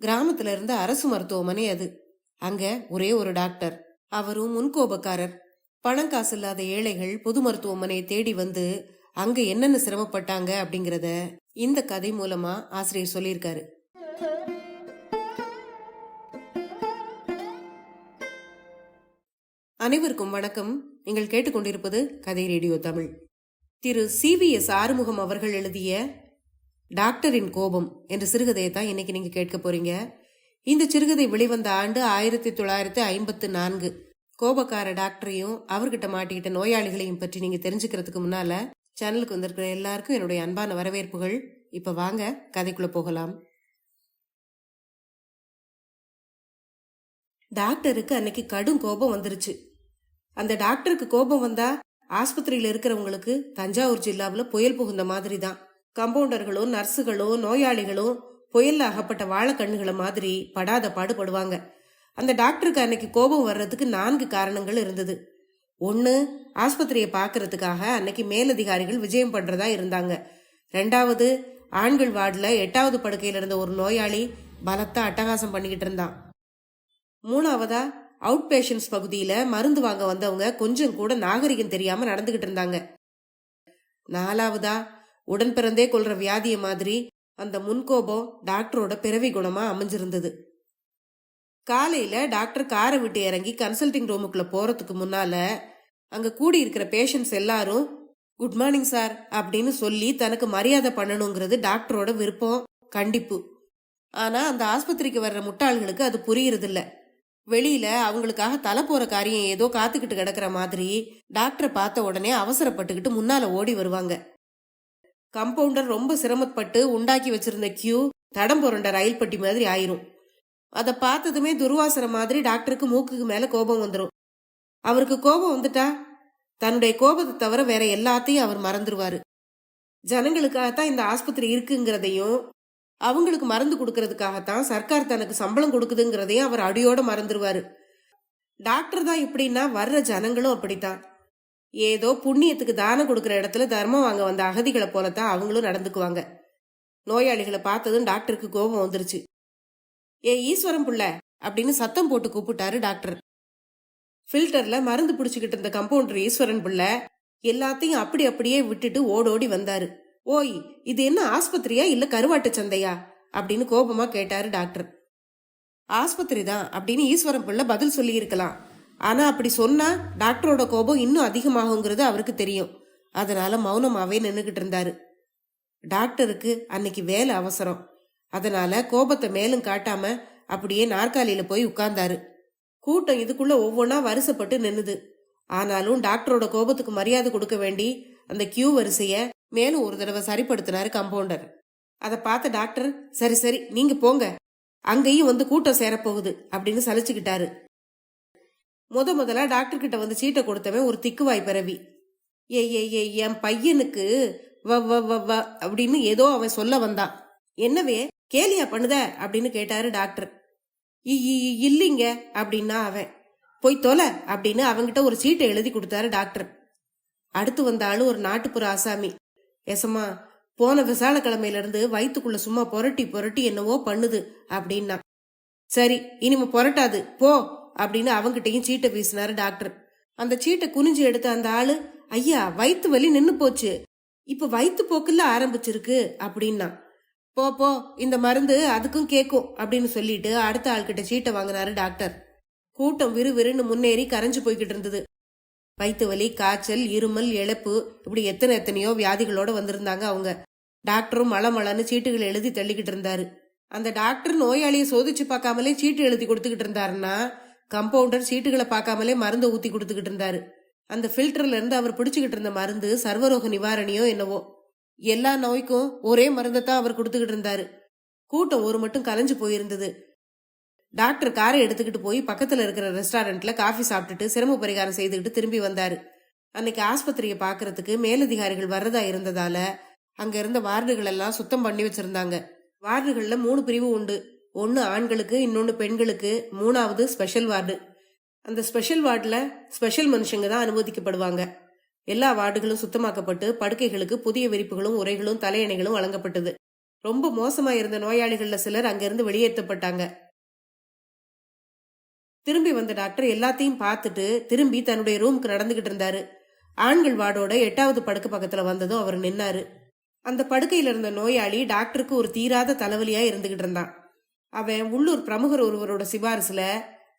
கிராமத்துல இருந்த அரசு மருத்துவமனை அது. அங்க ஒரே ஒரு டாக்டர், அவரும் முன்கோபக்காரர். பணம் காசு இல்லாத ஏழைகள் பொது மருத்துவமனையை தேடி வந்து அங்க என்னென்ன சிரமப்பட்டாங்க அப்படிங்கறத இந்த கதை மூலமா ஆசிரியர் சொல்லியிருக்காரு. அனைவருக்கும் வணக்கம். நீங்கள் கேட்டுக்கொண்டிருப்பது கதை ரேடியோ தமிழ். திரு CVS ஆறுமுகம் அவர்கள் எழுதிய டாக்டரின் கோபம் என்ற சிறுகதையை தான் இன்னைக்கு நீங்க கேட்க போறீங்க. இந்த சிறுகதை வெளிவந்த ஆண்டு 1954. கோபக்கார டாக்டரையும் அவர்கிட்ட மாட்டிக்கிட்ட நோயாளிகளையும் பற்றி நீங்க தெரிஞ்சுக்கிறதுக்கு முன்னால சேனலுக்கு வந்திருக்கிற எல்லாருக்கும் என்னுடைய அன்பான வரவேற்புகள். இப்ப வாங்க கதைக்குள்ள போகலாம். டாக்டருக்கு அன்னைக்கு கடும் கோபம் வந்துருச்சு. அந்த டாக்டருக்கு கோபம் வந்தா ஆஸ்பத்திரியில இருக்கிறவங்களுக்கு தஞ்சாவூர் ஜில்லாவில் புயல் புகுந்த மாதிரி தான். கம்பவுண்டர்களும் நர்ஸுகளும் நோயாளிகளும் புயல்ல அகப்பட்ட வாழைக்கண்ணுகளை மாதிரி படாத பாடுபடுவாங்க. அந்த டாக்டருக்கு அன்னைக்கு கோபம் வர்றதுக்கு 4 காரணங்கள் இருந்தது. ஒன்னு, ஆஸ்பத்திரியை பாக்குறதுக்காக அன்னைக்கு மேலதிகாரிகள் விஜயம் பண்றதா இருந்தாங்க. 2வது, ஆண்கள் வார்டுல 8வது படுக்கையில இருந்த ஒரு நோயாளி பலத்த அட்டகாசம் பண்ணிக்கிட்டு இருந்தான். 3வதா, அவுட் பேஷன்ஸ் பகுதியில மருந்து வாங்க வந்தவங்க கொஞ்சம் கூட நாகரிகம் தெரியாம நடந்துகிட்டு இருந்தாங்க. 4வதா, உடன் பிறந்தே கொள்ற வியாதிய மாதிரி அந்த முன்கோபம் டாக்டரோட பிறவி குணமா அமைஞ்சிருந்தது. காலையில டாக்டர் காரை விட்டு இறங்கி கன்சல்டிங் ரூமுக்குள்ள போறதுக்கு முன்னால அங்க கூடி இருக்கிற பேஷண்ட்ஸ் எல்லாரும் குட் மார்னிங் சார் அப்படின்னு சொல்லி தனக்கு மரியாதை பண்ணணுங்கிறது டாக்டரோட விருப்பம், கண்டிப்பு. ஆனா அந்த ஆஸ்பத்திரிக்கு வர்ற முட்டாள்களுக்கு அது புரியுறது இல்ல. வெளியில அவங்களுக்காக தலை போற காரியம் ஏதோ காத்துக்கிட்டு கிடக்குற மாதிரி டாக்டரை பார்த்த உடனே அவசரப்பட்டுக்கிட்டு முன்னால ஓடி வருவாங்க. கம்பவுண்டர் ரொம்ப சிரமப்பட்டு உண்டாக்கி வச்சிருந்த கியூ தடம் புரண்ட ரயில் பட்டி மாதிரி ஆயிரும். அதை பார்த்ததுமே துர்வாசனை மாதிரி டாக்டருக்கு மூக்குக்கு மேல கோபம் வந்துடும். அவருக்கு கோபம் வந்துட்டா தன்னுடைய கோபத்தை தவிர வேற எல்லாத்தையும் அவர் மறந்துடுவாரு. ஜனங்களுக்காகத்தான் இந்த ஆஸ்பத்திரி இருக்குங்கிறதையும் அவங்களுக்கு மருந்து கொடுக்கறதுக்காகத்தான் சர்க்கார் தனக்கு சம்பளம் கொடுக்குதுங்கிறதையும் அவர் அடியோட மறந்துடுவாரு. டாக்டர் தான் இப்படின்னா வர்ற ஜனங்களும் அப்படித்தான். ஏதோ புண்ணியத்துக்கு தானம் கொடுக்கற இடத்துல தர்மம் வாங்க வந்த அகதிகளை போலத்தான் அவங்களும் நடந்துக்குவாங்க. நோயாளிகளை பார்த்ததும் டாக்டருக்கு கோபம் வந்துருச்சு. ஏ ஈஸ்வரம் புள்ள அப்படின்னு சத்தம் போட்டு கூப்பிட்டாரு டாக்டர். ஃபில்டர்ல மருந்து பிடிச்சுக்கிட்டு இருந்த கம்பவுண்டர் ஈஸ்வரன் புள்ள எல்லாத்தையும் அப்படியே விட்டுட்டு ஓடோடி வந்தாரு. ஓய், இது என்ன ஆஸ்பத்திரியா இல்ல கருவாட்டு சந்தையா அப்படின்னு கோபமா கேட்டாரு டாக்டர். ஆஸ்பத்திரி தான் அப்படின்னு ஈஸ்வரன் புள்ள பதில் சொல்லி இருக்கலாம். ஆனா அப்படி சொன்னா டாக்டரோட கோபம் இன்னும் அதிகமாகுங்கிறது அவருக்கு தெரியும். அதனால மௌனமாவே நின்னுகிட்டு இருந்தாரு. டாக்டருக்கு அன்னைக்கு வேலை அவசரம். அதனால கோபத்தை மேலும் காட்டாம அப்படியே நாற்காலியில போய் உட்கார்ந்தாரு. கூட்டம் இதுக்குள்ள ஒவ்வொன்னா வரிசைப்பட்டு நின்னுது. ஆனாலும் டாக்டரோட கோபத்துக்கு மரியாதை கொடுக்க வேண்டி அந்த கியூ வரிசைய மேலும் ஒரு தடவை சரிப்படுத்தினாரு கம்பவுண்டர். அதை பார்த்த டாக்டர், சரி சரி நீங்க போங்க, அங்கேயும் வந்து கூட்டம் சேரப்போகுது அப்படின்னு சலிச்சுக்கிட்டாரு. முதலா டாக்டர் கிட்ட வந்து சீட்டை கொடுத்தவன் ஒரு திக்குவாய் பிறவி. என் பையனுக்கு வ வ வ வ அப்படின்னு ஏதோ அவன் சொல்ல வந்தான். என்னவே கேலியா பண்ணுத அப்படின்னு கேட்டாரு டாக்டர். இல்லைங்க அப்படின்னா அவன். போய் தொலை அப்படின்னு அவங்கிட்ட ஒரு சீட்டை எழுதி கொடுத்தாரு டாக்டர். அடுத்து வந்த ஆளு ஒரு நாட்டுப்புற ஆசாமி. எசமா, போன விசாலக்கிழமையில இருந்து வயிற்றுக்குள்ள சும்மா புரட்டி என்னவோ பண்ணுது அப்படின்னா. சரி இனிமே புரட்டாது போ அப்படின்னு அவங்கிட்டையும் சீட்டை வீசினாரு டாக்டர். அந்த சீட்டை குனிஞ்சு எடுத்த அந்த ஆளு, ஐயா வயிற்று வலி நின்னு போச்சு, இப்ப வயிற்று போக்குல ஆரம்பிச்சிருக்கு அப்படின்னா. போ இந்த மருந்து அதுக்கும் கேக்கும் அப்படின்னு சொல்லிட்டு அடுத்த ஆள்கிட்ட சீட்டை வாங்கினாரு டாக்டர். கூட்டம் விறுவிறுன்னு முன்னேறி கரைஞ்சு போய்கிட்டு இருந்தது. வயிற்று வலி, காய்ச்சல், இருமல், இழப்பு இப்படி எத்தனையோ வியாதிகளோட வந்திருந்தாங்க அவங்க. டாக்டரும் மளன்னு சீட்டுகளை எழுதி தள்ளிக்கிட்டு இருந்தாரு. அந்த டாக்டர் நோயாளியை சோதிச்சு பார்க்காமலே சீட்டு எழுதி கொடுத்துக்கிட்டு இருந்தாருன்னா கம்பவுண்டர் சீட்டுகளை பார்க்காமலே மருந்தை ஊத்தி கொடுத்துக்கிட்டு இருந்தாரு. அந்த ஃபில்டர்ல இருந்து அவர் பிடிச்சுக்கிட்டு இருந்த மருந்து சர்வரோக நிவாரணியோ என்னவோ. எல்லா நோய்க்கும் ஒரே மருந்தை தான் அவர் கொடுத்துக்கிட்டு இருந்தாரு. கூட்டம் ஒரு மட்டும் கலைஞ்சு போயிருந்தது. டாக்டர் காரை எடுத்துக்கிட்டு போய் பக்கத்துல இருக்கிற ரெஸ்டாரண்ட்ல காஃபி சாப்பிட்டுட்டு சிரம பரிகாரம் செய்துக்கிட்டு திரும்பி வந்தாரு. அன்னைக்கு ஆஸ்பத்திரியை பாக்குறதுக்கு மேலதிகாரிகள் வர்றதா இருந்ததால அங்க இருந்த வார்டுகள் எல்லாம் சுத்தம் பண்ணி வச்சிருந்தாங்க. வார்டுகள்ல 3 பிரிவு உண்டு. ஒன்னு ஆண்களுக்கு, இன்னொன்னு பெண்களுக்கு, 3வது ஸ்பெஷல் வார்டு. அந்த ஸ்பெஷல் வார்டுல ஸ்பெஷல் மனுஷங்க தான் அனுமதிக்கப்படுவாங்க. எல்லா வார்டுகளும் சுத்தமாக்கப்பட்டு படுக்கைகளுக்கு புதிய விரிப்புகளும் உரைகளும் தலையணைகளும் வழங்கப்பட்டது. ரொம்ப மோசமா இருந்த நோயாளிகள்ல சிலர் அங்கிருந்து வெளியேற்றப்பட்டாங்க. திரும்பி வந்த டாக்டர் எல்லாத்தையும் பார்த்துட்டு திரும்பி தன்னுடைய ரூமுக்கு நடந்துகிட்டு இருந்தாரு. ஆண்கள் வார்டோட 8வது படுக்கை பக்கத்துல வந்ததும் அவர் நின்னாரு. அந்த படுக்கையில இருந்த நோயாளி டாக்டருக்கு ஒரு தீராத தலைவலியா இருந்துகிட்டு இருந்தான். அவன் உள்ளூர் பிரமுகர் ஒருவரோட சிபாரிசுல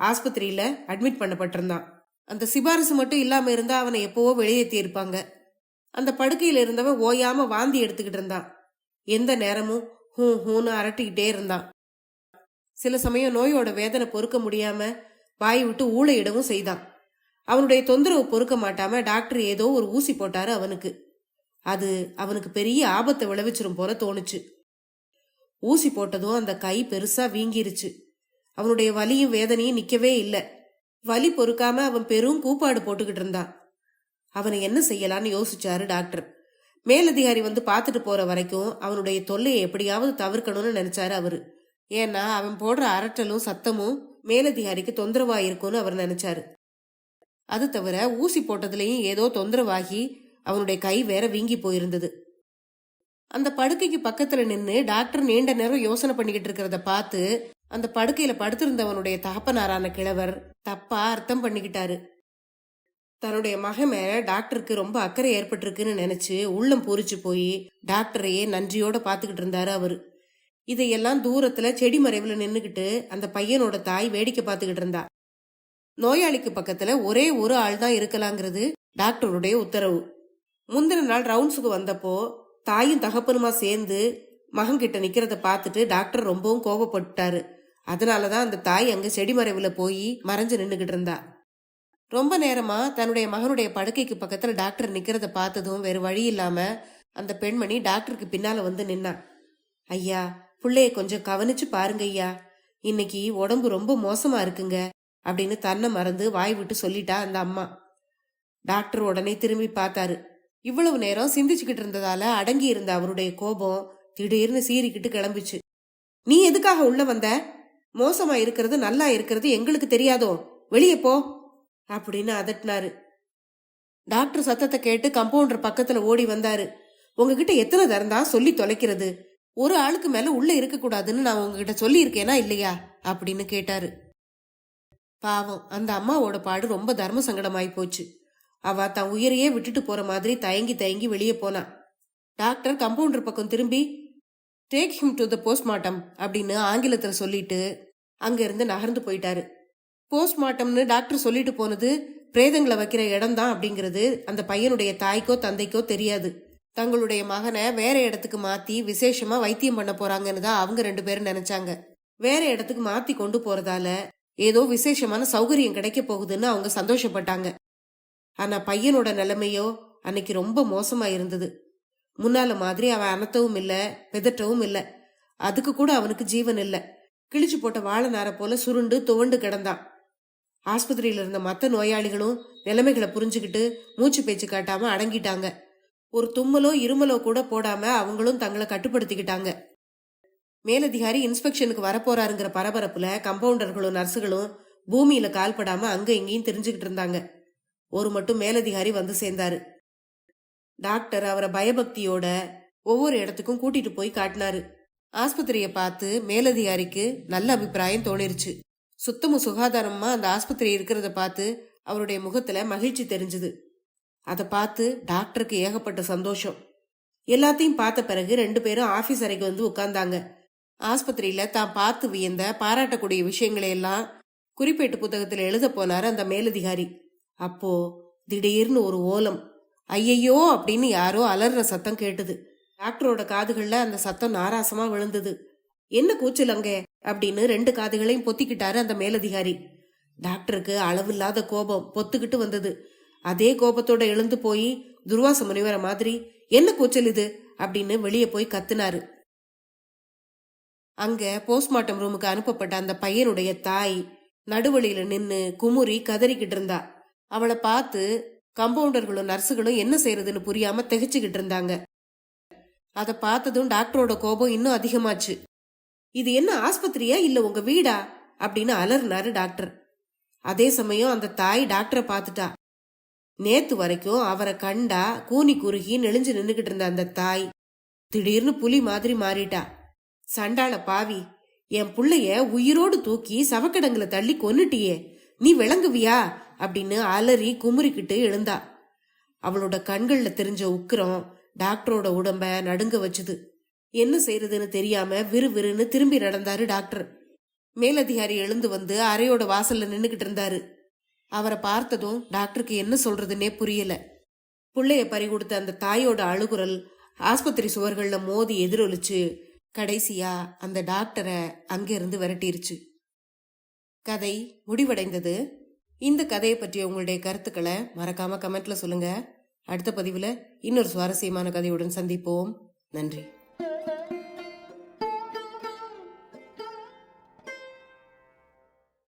ஆஸ்பத்திரியில அட்மிட் பண்ணப்பட்டிருந்தான். அந்த சிபாரிசு மட்டும் இல்லாம இருந்தா அவனை எப்பவோ வெளியேற்றி இருப்பாங்க. அந்த படுக்கையில இருந்தவன் ஓயாம வாந்தி எடுத்துக்கிட்டு இருந்தான். எந்த நேரமும் ஹூ ஹூன்னு அரட்டிக்கிட்டே இருந்தான். சில சமயம் நோயோட வேதனை பொறுக்க முடியாம வாய் விட்டு ஊழையிடவும் செய்தான். அவனுடைய தொந்தரவு பொறுக்க மாட்டாம டாக்டர் ஏதோ ஒரு ஊசி போட்டாரு அவனுக்கு. அது அவனுக்கு பெரிய ஆபத்தை விளைவிச்சிரும் போல தோணுச்சு. ஊசி போட்டதும் அந்த கை பெருசா வீங்கிருச்சு. அவனுடைய வலியும் வேதனையும் நிக்கவே இல்லை. வலி பொறுக்காம அவன் பெரும் கூப்பாடு போட்டுக்கிட்டு இருந்தான். அவனை என்ன செய்யலான்னு யோசிச்சாரு டாக்டர். மேலதிகாரி வந்து பார்த்துட்டு போற வரைக்கும் அவனுடைய தொல்லையை எப்படியாவது தவிர்க்கணும்னு நினைச்சாரு அவரு. ஏன்னா அவன் போடுற அரட்டலும் சத்தமும் மேலதிகாரிக்கு தொந்தரவா இருக்கும்னு அவர் நினைச்சாரு. அது தவிர ஊசி போட்டதுலயும் ஏதோ தொந்தரவாகி அவனுடைய கை வேற வீங்கி போயிருந்தது. அந்த படுக்கைக்கு பக்கத்துல நின்று டாக்டர் நீண்ட நேரம் யோசனை பண்ணிக்கிட்டு இருக்கிறத பார்த்து அந்த படுக்கையில படுத்திருந்தவனுடைய தகப்பனாரான கிழவர் தப்பா அர்த்தம் பண்ணிக்கிட்டாரு. தன்னுடைய மகன் மேல டாக்டருக்கு ரொம்ப அக்கறை ஏற்பட்டிருக்குன்னு நினைச்சு உள்ளம் பூரிச்சு போய் டாக்டரையே நன்றியோட பாத்துக்கிட்டு இருந்தாரு அவரு. இதையெல்லாம் தூரத்துல செடி மறைவுல நின்னுகிட்டு அந்த பையனோட தாய் வேடிக்கை பார்த்துக்கிட்டு இருந்தா. நோயாளிக்கு பக்கத்துல ஒரே ஒரு ஆள் தான் இருக்கலாங்கிறது டாக்டருடைய உத்தரவு. முந்தின நாள் ரவுண்ட்ஸுக்கு வந்தப்போ தாயும் தகப்பனுமா சேர்ந்து மகன்கிட்ட நிக்கிறத பார்த்துட்டு டாக்டர் ரொம்பவும் கோபப்பட்டாரு. அதனாலதான் அந்த தாய் அங்க செடி மறைவுல போய் மறைஞ்சு நின்னுகிட்டு இருந்தா. ரொம்ப நேரமா தன்னுடைய மகனுடைய படுக்கைக்கு பக்கத்துல டாக்டர் நிக்கிறத பார்த்ததும் வேறு வழி இல்லாம அந்த பெண்மணி டாக்டருக்கு பின்னால வந்து நின்னா. ஐயா, பிள்ளைய கொஞ்சம் கவனிச்சு பாருங்க ஐயா, இன்னைக்கு உடம்பு ரொம்ப மோசமா இருக்குங்க அப்படின்னு தன்னை மறந்து வாய் விட்டு சொல்லிட்டா அந்த அம்மா. டாக்டர் உடனே திரும்பி பார்த்தாரு. இவ்வளவு நேரம் சிந்திச்சுக்கிட்டு இருந்ததால அடங்கி இருந்த அவருடைய கோபம் திடீர்னு சீறிக்கிட்டு கிளம்பிச்சு. நீ எதுக்காக உள்ள வந்த? மோசமா இருக்கிறது நல்லா இருக்கிறது எங்களுக்கு தெரியாதோ, வெளியே போ அப்படின்னு அதட்டினாரு. டாக்டர் சத்தத்தை கேட்டு கம்பவுண்டர் பக்கத்துல ஓடி வந்தாரு. உங்ககிட்ட எத்தனை தரந்தா சொல்லி தொலைக்கிறது? ஒரு ஆளுக்கு மேல உள்ள இருக்க கூடாதுன்னு நான் உங்ககிட்ட சொல்லி இருக்கேனா இல்லையா அப்படின்னு கேட்டாரு. பாவம், அந்த அம்மாவோட பாடு ரொம்ப தர்ம சங்கடமாயி போச்சு. அவ தன் உயிரையே விட்டுட்டு போற மாதிரி தயங்கி தயங்கி வெளியே போனா. டாக்டர் கம்பவுண்டர் பக்கம் திரும்பி take him to the postmortem அப்படின்னு ஆங்கிலத்துல சொல்லிட்டு அங்க இருந்து நகர்ந்து போயிட்டாரு. போஸ்ட்மார்ட்டம்னு டாக்டர் சொல்லிட்டு போனது பிரேதங்களை வைக்கிற இடம் தான் அப்படிங்கிறது அந்த பையனுடைய தாய்க்கோ தந்தைக்கோ தெரியாது. தங்களுடைய மகனை வேற இடத்துக்கு மாத்தி விசேஷமா வைத்தியம் பண்ண போறாங்கன்னு தான் அவங்க 2 பேரும் நினைச்சாங்க. வேற இடத்துக்கு மாத்தி கொண்டு போறதால ஏதோ விசேஷமான சௌகரியம் கிடைக்க போகுதுன்னு அவங்க சந்தோஷப்பட்டாங்க. ஆனா பையனோட நிலைமையோ அன்னைக்கு ரொம்ப மோசமா இருந்தது. முன்னால மாதிரி அவன் அனத்தவும் இல்ல, பெதட்டவும் இல்ல. அதுக்கு கூட அவனுக்கு ஜீவன் இல்ல. கிழிச்சு போட்ட வாழை நார போல சுருண்டு துவண்டு கிடந்தான். ஆஸ்பத்திரியில இருந்த மற்ற நோயாளிகளும் நிலைமைகளை புரிஞ்சுக்கிட்டு மூச்சு பேச்சு காட்டாம அடங்கிட்டாங்க. ஒரு தும்மலோ இருமலோ கூட போடாம அவங்களும் தங்களை கட்டுப்படுத்திக்கிட்டாங்க. மேலதிகாரி இன்ஸ்பெக்ஷனுக்கு வரப்போறாருங்கிற பரபரப்புல கம்பவுண்டர்களும் நர்ஸுகளும் பூமியில கால்படாம அங்க இங்கேயும் தெரிஞ்சுக்கிட்டு இருந்தாங்க. ஒரு மட்டும் மேலதிகாரி வந்து சேர்ந்தாரு. டாக்டர் அவரை பயபக்தியோட ஒவ்வொரு இடத்துக்கும் கூட்டிட்டு போய் காட்டினாரு. ஆஸ்பத்திரியை பார்த்து மேலதிகாரிக்கு நல்ல அபிப்பிராயம் தோணிருச்சு. சுத்தமும் சுகாதாரமா அந்த ஆஸ்பத்திரி இருக்கிறத பார்த்து அவருடைய முகத்துல மகிழ்ச்சி தெரிஞ்சுது. அதை பார்த்து டாக்டருக்கு ஏகப்பட்ட சந்தோஷம். எல்லாத்தையும் பார்த்த பிறகு 2 பேரும் ஆபீஸ் அறைக்கு வந்து உட்கார்ந்தாங்க. ஆஸ்பத்திரியில தான் பார்த்து வியந்த பாராட்டக்கூடிய விஷயங்களை எல்லாம் குறிப்பேட்டு புத்தகத்துல எழுத போனாரு அந்த மேலதிகாரி. அப்போ திடீர்னு ஒரு ஓலம், ஐயையோ அப்படின்னு யாரோ அலற சத்தம் கேட்டது. டாக்டரோட காதுகள்ல அந்த சத்தம் நாராசமா விழுந்தது. என்ன கூச்சல் அங்க அப்படின்னு 2 காதுகளையும் பொத்திக்கிட்டாரு அந்த மேலதிகாரி. டாக்டருக்கு அளவில்லாத கோபம் பொத்துக்கிட்டு வந்தது. அதே கோபத்தோட எழுந்து போய் துர்வாச முனிவர மாதிரி என்ன கூச்சல் இது அப்படின்னு வெளியே போய் கத்துனாரு. அங்க போஸ்ட்மார்ட்டம் ரூமுக்கு அனுப்பப்பட்ட அந்த பையனுடைய தாய் நடுவழியில நின்னு குமுறி கதறிக்கிட்டு இருந்தா. அவளை பார்த்து கம்பவுண்டர்களும் நர்ஸுகளும் என்ன செய்யறதுன்னு புரியாம திகைச்சுக்கிட்டு இருந்தாங்க. அதை பார்த்ததும் டாக்டரோட கோபம் இன்னும் அதிகமாச்சு. இது என்ன ஆஸ்பத்திரியா இல்ல உங்க வீடா அப்படின்னு அலறினாரு டாக்டர். அதே சமயம் அந்த தாய் டாக்டரை பார்த்துட்டா. நேத்து வரைக்கும் அவரை கண்டா கூனி குறுகி நெளிஞ்சு நின்னுகிட்டு இருந்த அந்த தாய் திடீர்னு புலி மாதிரி மாறிட்டா. சண்டாள பாவி, என் புள்ளைய உயிரோடு தூக்கி சவக்கடங்குல தள்ளி கொன்னுட்டியே, நீ விளங்குவியா அப்படின்னு அலறி குமுறிக்கிட்டு எழுந்தா. அவளோட கண்கள்ல தெரிஞ்ச உக்கிரம் டாக்டரோட உடம்ப நடுங்க வச்சுது. என்ன செய்யறதுன்னு தெரியாம விறுவிறுன்னு திரும்பி நடந்தாரு டாக்டர். மேலதிகாரி எழுந்து வந்து அறையோட வாசல்ல நின்னுகிட்டு இருந்தாரு. அவரை பார்த்ததும் டாக்டருக்கு என்ன சொல்றதுன்னே புரியல. புள்ளைய பறி கொடுத்த அந்த தாயோட அழுகுரல் ஆஸ்பத்திரி சுவர்கள்ல மோதி எதிரொலிச்சு கடைசியா அந்த டாக்டரை அங்கிருந்து விரட்டிருச்சு. கதை முடிவடைந்தது. இந்த கதையை பற்றிய உங்களுடைய கருத்துக்களை மறக்காம கமெண்ட்ல சொல்லுங்க. அடுத்த பதிவுல இன்னொரு சுவாரஸ்யமான கதையுடன் சந்திப்போம். நன்றி.